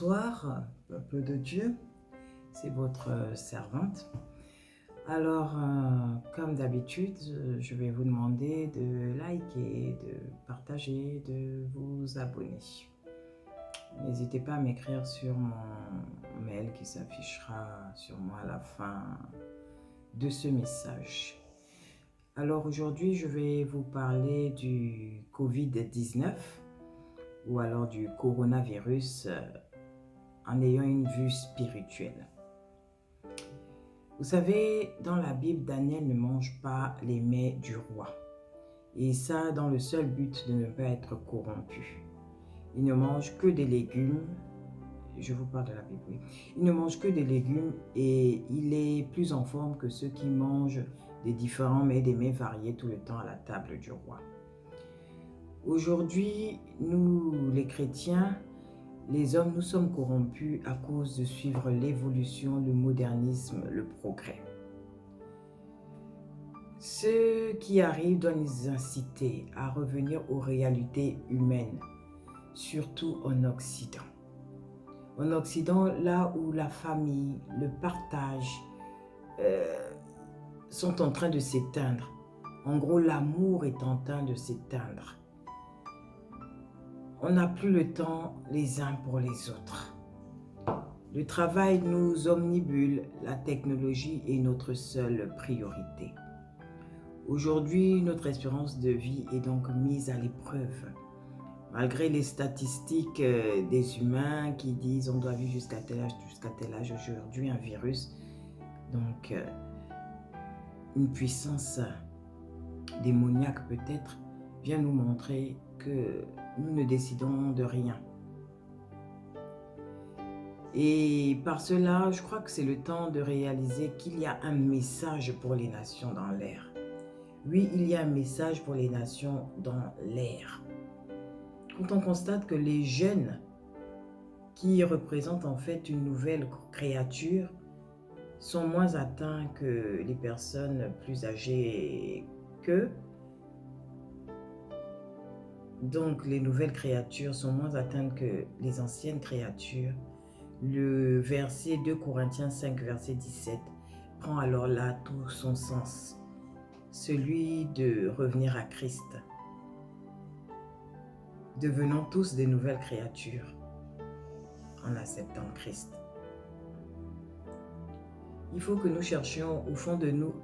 Bonsoir, peuple de Dieu, c'est votre servante. Alors, comme d'habitude, je vais vous demander de liker, de partager, de vous abonner. N'hésitez pas à m'écrire sur mon mail qui s'affichera sur moi à la fin de ce message. Alors aujourd'hui, je vais vous parler du Covid-19 ou alors du coronavirus en ayant une vue spirituelle. Vous savez, dans la Bible, Daniel ne mange pas les mets du roi. Et ça, dans le seul but de ne pas être corrompu. Il ne mange que des légumes. Je vous parle de la Bible, oui. Il ne mange que des légumes et il est plus en forme que ceux qui mangent des différents mets, des mets variés tout le temps à la table du roi. Aujourd'hui, nous, les chrétiens, les hommes, nous sommes corrompus à cause de suivre l'évolution, le modernisme, le progrès. Ce qui arrive doit nous inciter à revenir aux réalités humaines, surtout en Occident. En Occident, là où la famille, le partage sont en train de s'éteindre. En gros, l'amour est en train de s'éteindre. On n'a plus le temps les uns pour les autres. Le travail nous omnibule, la technologie est notre seule priorité. Aujourd'hui, notre espérance de vie est donc mise à l'épreuve. Malgré les statistiques des humains qui disent on doit vivre jusqu'à tel âge, aujourd'hui un virus, donc une puissance démoniaque peut-être, vient nous montrer que nous ne décidons de rien. Et par cela, je crois que c'est le temps de réaliser qu'il y a un message pour les nations dans l'air. Oui, il y a un message pour les nations dans l'air. Quand on constate que les jeunes, qui représentent en fait une nouvelle créature, sont moins atteints que les personnes plus âgées qu'eux, donc les nouvelles créatures sont moins atteintes que les anciennes créatures. Le verset 2 Corinthiens 5, verset 17, prend alors là tout son sens, celui de revenir à Christ. Devenons tous des nouvelles créatures en acceptant Christ. Il faut que nous cherchions au fond de nous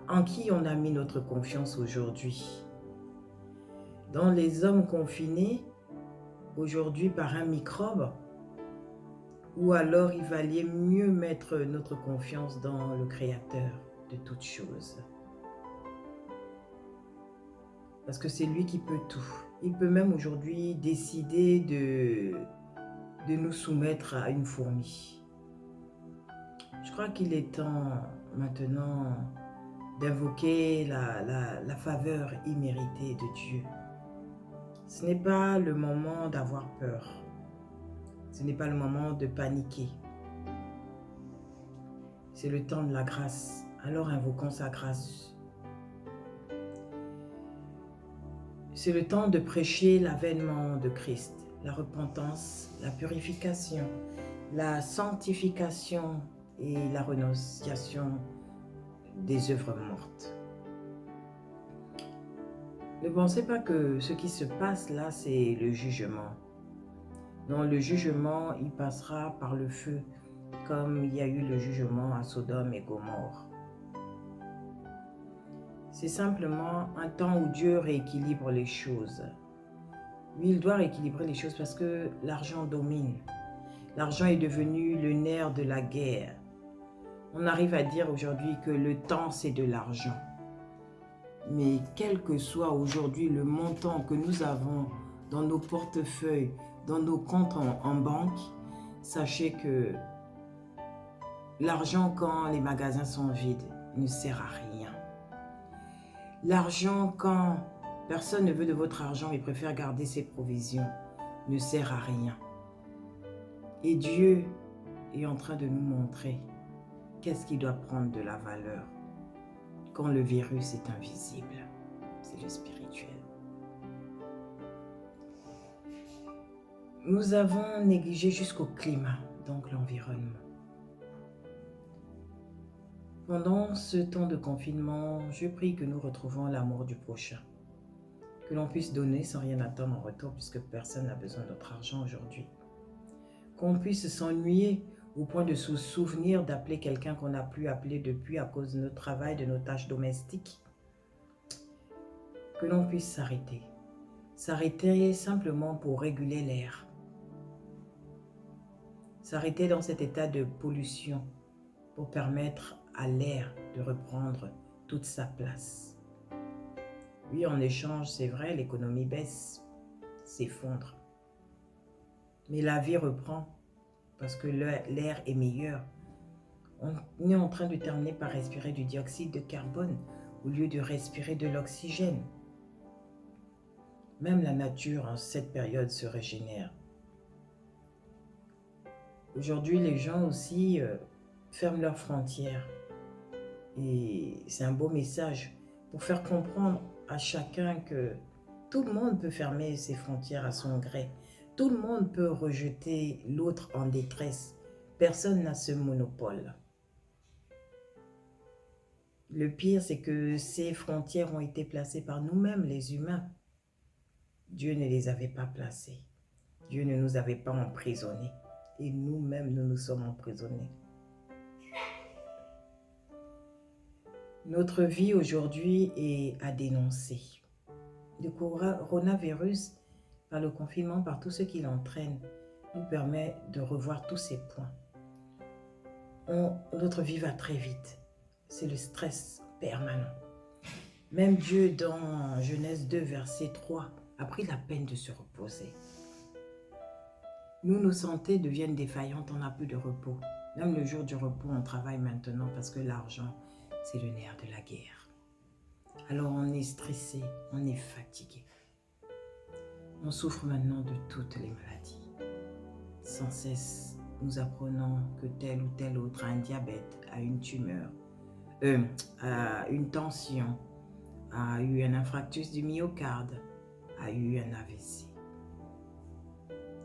en qui on a mis notre confiance aujourd'hui. Dans les hommes confinés aujourd'hui par un microbe, ou alors il valait mieux mettre notre confiance dans le Créateur de toutes choses. Parce que c'est lui qui peut tout. Il peut même aujourd'hui décider de nous soumettre à une fourmi. Je crois qu'il est temps maintenant d'invoquer la faveur imméritée de Dieu. Ce n'est pas le moment d'avoir peur. Ce n'est pas le moment de paniquer. C'est le temps de la grâce. Alors invoquons sa grâce. C'est le temps de prêcher l'avènement de Christ, la repentance, la purification, la sanctification et la renonciation des œuvres mortes. Ne pensez pas que ce qui se passe là, c'est le jugement. Non, le jugement, il passera par le feu, comme il y a eu le jugement à Sodome et Gomorrhe. C'est simplement un temps où Dieu rééquilibre les choses. Oui, il doit rééquilibrer les choses parce que l'argent domine. L'argent est devenu le nerf de la guerre. On arrive à dire aujourd'hui que le temps, c'est de l'argent. Mais quel que soit aujourd'hui le montant que nous avons dans nos portefeuilles, dans nos comptes en banque, sachez que l'argent, quand les magasins sont vides, ne sert à rien. L'argent, quand personne ne veut de votre argent mais préfère garder ses provisions, ne sert à rien. Et Dieu est en train de nous montrer qu'est-ce qui doit prendre de la valeur quand le virus est invisible. C'est le spirituel. Nous avons négligé jusqu'au climat, donc l'environnement. Pendant ce temps de confinement, je prie que nous retrouvons l'amour du prochain. Que l'on puisse donner sans rien attendre en retour puisque personne n'a besoin de notre argent aujourd'hui. Qu'on puisse s'ennuyer au point de se souvenir d'appeler quelqu'un qu'on n'a plus appelé depuis à cause de notre travail, de nos tâches domestiques. Que l'on puisse s'arrêter. S'arrêter simplement pour réguler l'air. S'arrêter dans cet état de pollution pour permettre à l'air de reprendre toute sa place. Oui, en échange, c'est vrai, l'économie baisse, s'effondre. Mais la vie reprend parce que l'air est meilleur. On est en train de terminer par respirer du dioxyde de carbone au lieu de respirer de l'oxygène. Même la nature en cette période se régénère. Aujourd'hui, les gens aussi ferment leurs frontières. Et c'est un beau message pour faire comprendre à chacun que tout le monde peut fermer ses frontières à son gré. Tout le monde peut rejeter l'autre en détresse. Personne n'a ce monopole. Le pire, c'est que ces frontières ont été placées par nous-mêmes, les humains. Dieu ne les avait pas placées. Dieu ne nous avait pas emprisonnés. Et nous-mêmes, nous nous sommes emprisonnés. Notre vie aujourd'hui est à dénoncer. Le coronavirus, par le confinement, par tout ce qu'il entraîne, nous permet de revoir tous ces points. Notre vie va très vite. C'est le stress permanent. Même Dieu, dans Genèse 2, verset 3, a pris la peine de se reposer. Nous, nos santé deviennent défaillantes, on n'a plus de repos. Même le jour du repos, on travaille maintenant parce que l'argent, c'est le nerf de la guerre. Alors on est stressé, on est fatigué. On souffre maintenant de toutes les maladies. Sans cesse, nous apprenons que tel ou tel autre a un diabète, a une tumeur, a une tension, a eu un infarctus du myocarde, a eu un AVC.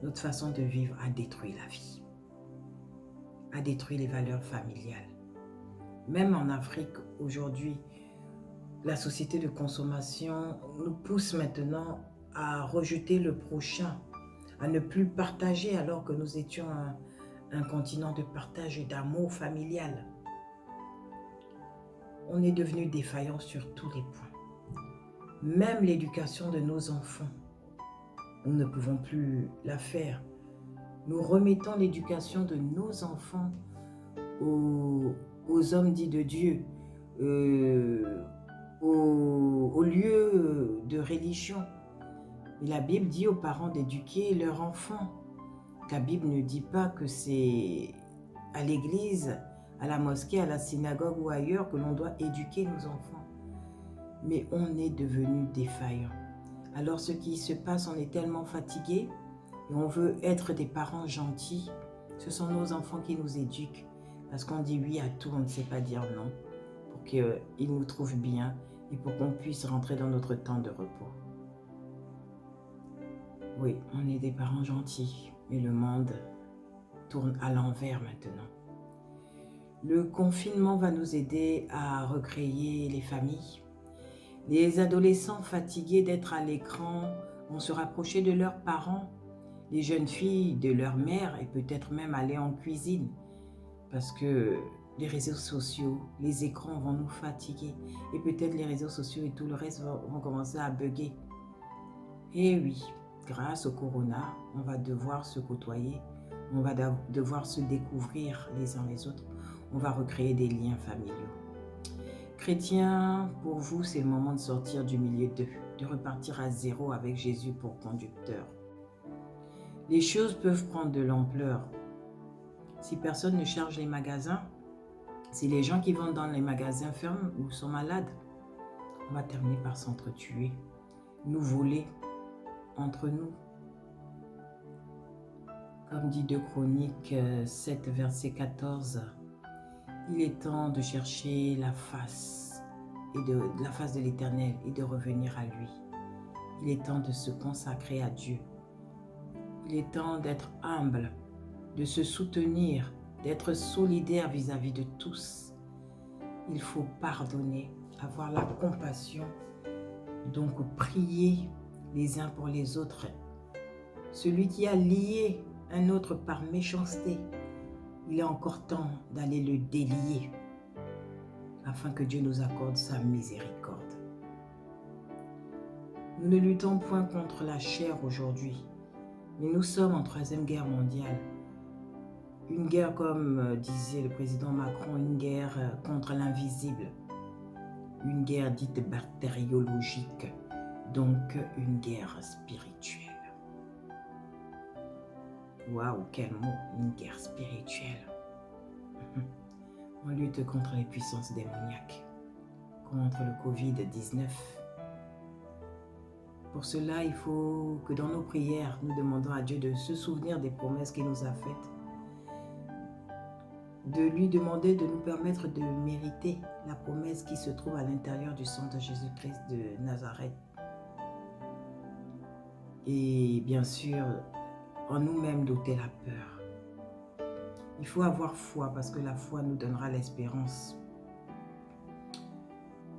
Notre façon de vivre a détruit la vie, a détruit les valeurs familiales. Même en Afrique, aujourd'hui, la société de consommation nous pousse maintenant à rejeter le prochain, à ne plus partager alors que nous étions un continent de partage et d'amour familial. On est devenu défaillant sur tous les points. Même l'éducation de nos enfants, nous ne pouvons plus la faire. Nous remettons l'éducation de nos enfants aux hommes dits de Dieu, au lieu de religion. Et la Bible dit aux parents d'éduquer leurs enfants. La Bible ne dit pas que c'est à l'église, à la mosquée, à la synagogue ou ailleurs que l'on doit éduquer nos enfants. Mais on est devenu défaillant. Alors ce qui se passe, on est tellement fatigué et on veut être des parents gentils. Ce sont nos enfants qui nous éduquent parce qu'on dit oui à tout, on ne sait pas dire non pour qu'ils nous trouvent bien et pour qu'on puisse rentrer dans notre temps de repos. Oui, on est des parents gentils, mais le monde tourne à l'envers maintenant. Le confinement va nous aider à recréer les familles. Les adolescents fatigués d'être à l'écran vont se rapprocher de leurs parents, les jeunes filles de leur mère et peut-être même aller en cuisine parce que les réseaux sociaux, les écrans vont nous fatiguer et peut-être les réseaux sociaux et tout le reste vont commencer à bugger. Et oui, grâce au corona, on va devoir se côtoyer, on va devoir se découvrir les uns les autres, on va recréer des liens familiaux. Chrétiens, pour vous, c'est le moment de sortir du milieu de repartir à zéro avec Jésus pour conducteur. Les choses peuvent prendre de l'ampleur. Si personne ne charge les magasins, si les gens qui vont dans les magasins ferment ou sont malades, on va terminer par s'entretuer, nous voler entre nous. Comme dit 2 Chroniques 7, verset 14, il est temps de chercher la face de l'Éternel et de revenir à lui. Il est temps de se consacrer à Dieu. Il est temps d'être humble, de se soutenir, d'être solidaire vis-à-vis de tous. Il faut pardonner, avoir la compassion, donc prier les uns pour les autres. Celui qui a lié un autre par méchanceté, il est encore temps d'aller le délier afin que Dieu nous accorde sa miséricorde. Nous ne luttons point contre la chair aujourd'hui, mais nous sommes en 3e guerre mondiale. Une guerre, comme disait le président Macron, une guerre contre l'invisible. Une guerre dite bactériologique, donc une guerre spirituelle. Waouh, quel mot, une guerre spirituelle. On lutte contre les puissances démoniaques, contre le Covid-19. Pour cela, il faut que dans nos prières, nous demandons à Dieu de se souvenir des promesses qu'il nous a faites, de lui demander de nous permettre de mériter la promesse qui se trouve à l'intérieur du sang de Jésus-Christ de Nazareth. Et bien sûr, en nous-mêmes d'ôter la peur. Il faut avoir foi parce que la foi nous donnera l'espérance.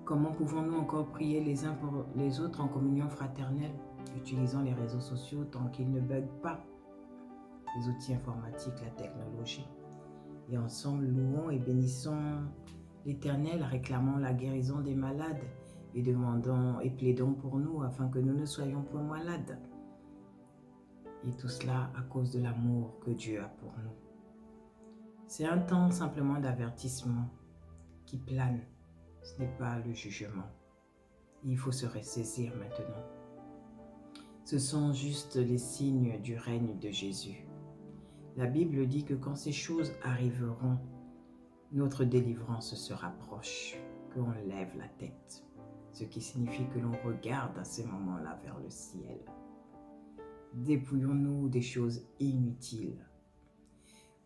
Comment pouvons-nous encore prier les uns pour les autres en communion fraternelle, utilisant les réseaux sociaux tant qu'ils ne buguent pas, les outils informatiques, la technologie. Et ensemble, louons et bénissons l'Éternel, réclamons la guérison des malades et demandons et plaidons pour nous afin que nous ne soyons point malades. Et tout cela à cause de l'amour que Dieu a pour nous. C'est un temps simplement d'avertissement qui plane. Ce n'est pas le jugement. Il faut se ressaisir maintenant. Ce sont juste les signes du règne de Jésus. La Bible dit que quand ces choses arriveront, notre délivrance se rapproche, qu'on lève la tête, ce qui signifie que l'on regarde à ces moments-là vers le ciel. Dépouillons-nous des choses inutiles.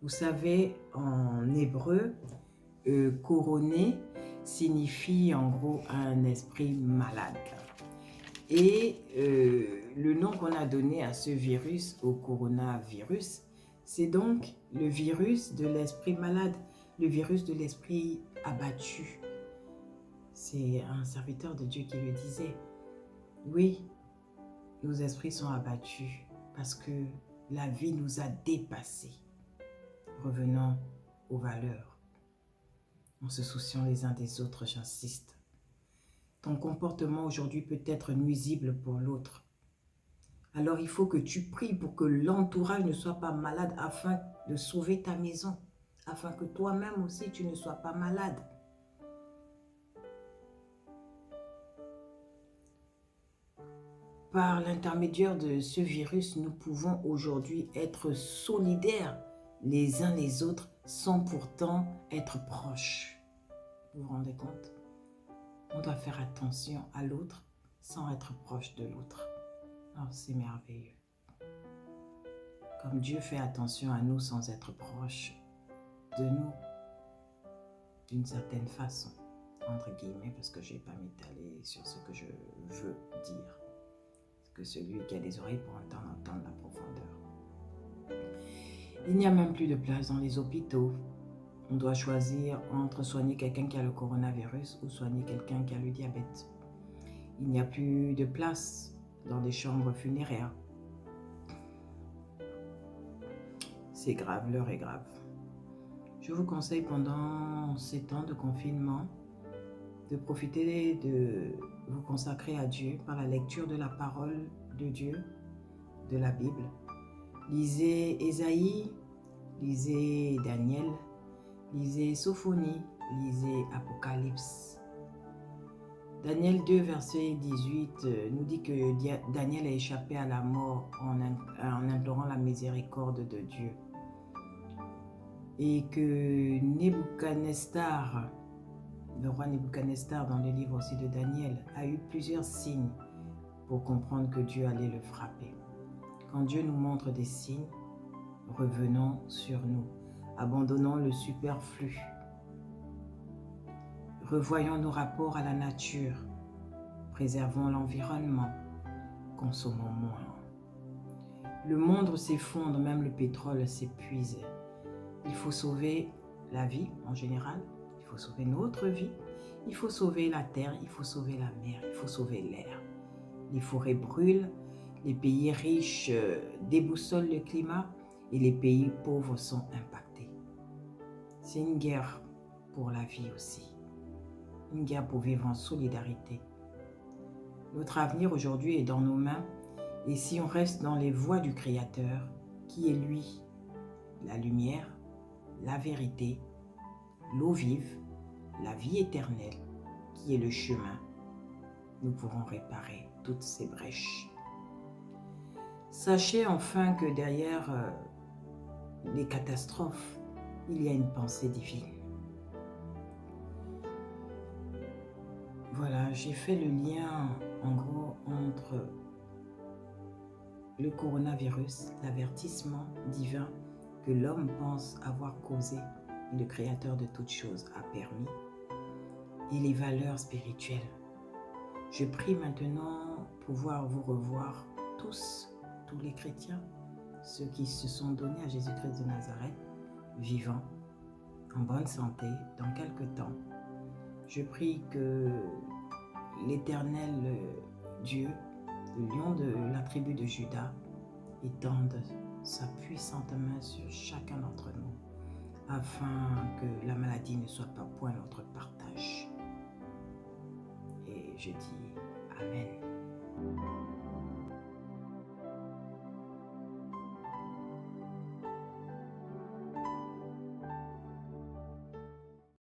Vous savez, en hébreu, couronné signifie en gros un esprit malade. Et le nom qu'on a donné à ce virus, au coronavirus, c'est donc le virus de l'esprit malade, le virus de l'esprit abattu. C'est un serviteur de Dieu qui le disait. Oui, nos esprits sont abattus parce que la vie nous a dépassés. Revenons aux valeurs. En se souciant les uns des autres, j'insiste. Ton comportement aujourd'hui peut être nuisible pour l'autre. Alors il faut que tu pries pour que l'entourage ne soit pas malade afin de sauver ta maison, afin que toi-même aussi tu ne sois pas malade. Par l'intermédiaire de ce virus, nous pouvons aujourd'hui être solidaires les uns les autres sans pourtant être proches. Vous vous rendez compte? On doit faire attention à l'autre sans être proche de l'autre. Oh, c'est merveilleux. Comme Dieu fait attention à nous sans être proche de nous, d'une certaine façon, entre guillemets, parce que je n'ai pas m'étaler sur ce que je veux dire. Que celui qui a des oreilles pour entendre la profondeur. Il n'y a même plus de place dans les hôpitaux. On doit choisir entre soigner quelqu'un qui a le coronavirus ou soigner quelqu'un qui a le diabète. Il n'y a plus de place dans des chambres funéraires. C'est grave, l'heure est grave. Je vous conseille pendant ces temps de confinement de profiter de vous consacrer à Dieu par la lecture de la parole de Dieu, de la Bible. Lisez Ésaïe, lisez Daniel, lisez Sophonie, lisez Apocalypse. Daniel 2, verset 18 nous dit que Daniel a échappé à la mort en implorant la miséricorde de Dieu. Et que Nebuchadnezzar, le roi Nebuchadnezzar, dans le livre aussi de Daniel, a eu plusieurs signes pour comprendre que Dieu allait le frapper. Quand Dieu nous montre des signes, revenons sur nous, abandonnons le superflu, revoyons nos rapports à la nature, préservons l'environnement, consommons moins. Le monde s'effondre, même le pétrole s'épuise. Il faut sauver la vie en général, il faut sauver notre vie, il faut sauver la terre, il faut sauver la mer, il faut sauver l'air. Les forêts brûlent, les pays riches déboussolent le climat et les pays pauvres sont impactés. C'est une guerre pour la vie aussi, une guerre pour vivre en solidarité. Notre avenir aujourd'hui est dans nos mains et si on reste dans les voies du Créateur, qui est lui, la lumière, la vérité, l'eau vive, la vie éternelle, qui est le chemin, nous pourrons réparer toutes ces brèches. Sachez enfin que derrière les catastrophes, il y a une pensée divine. Voilà, j'ai fait le lien en gros entre le coronavirus, l'avertissement divin que l'homme pense avoir causé et le Créateur de toutes choses a permis, et les valeurs spirituelles. Je prie maintenant pouvoir vous revoir tous les chrétiens, ceux qui se sont donnés à Jésus-Christ de Nazareth, vivants, en bonne santé, dans quelque temps. Je prie que l'Éternel Dieu, le lion de la tribu de Juda, étende sa puissante main sur chacun d'entre nous, afin que la maladie ne soit pas point notre partage. Et je dis Amen.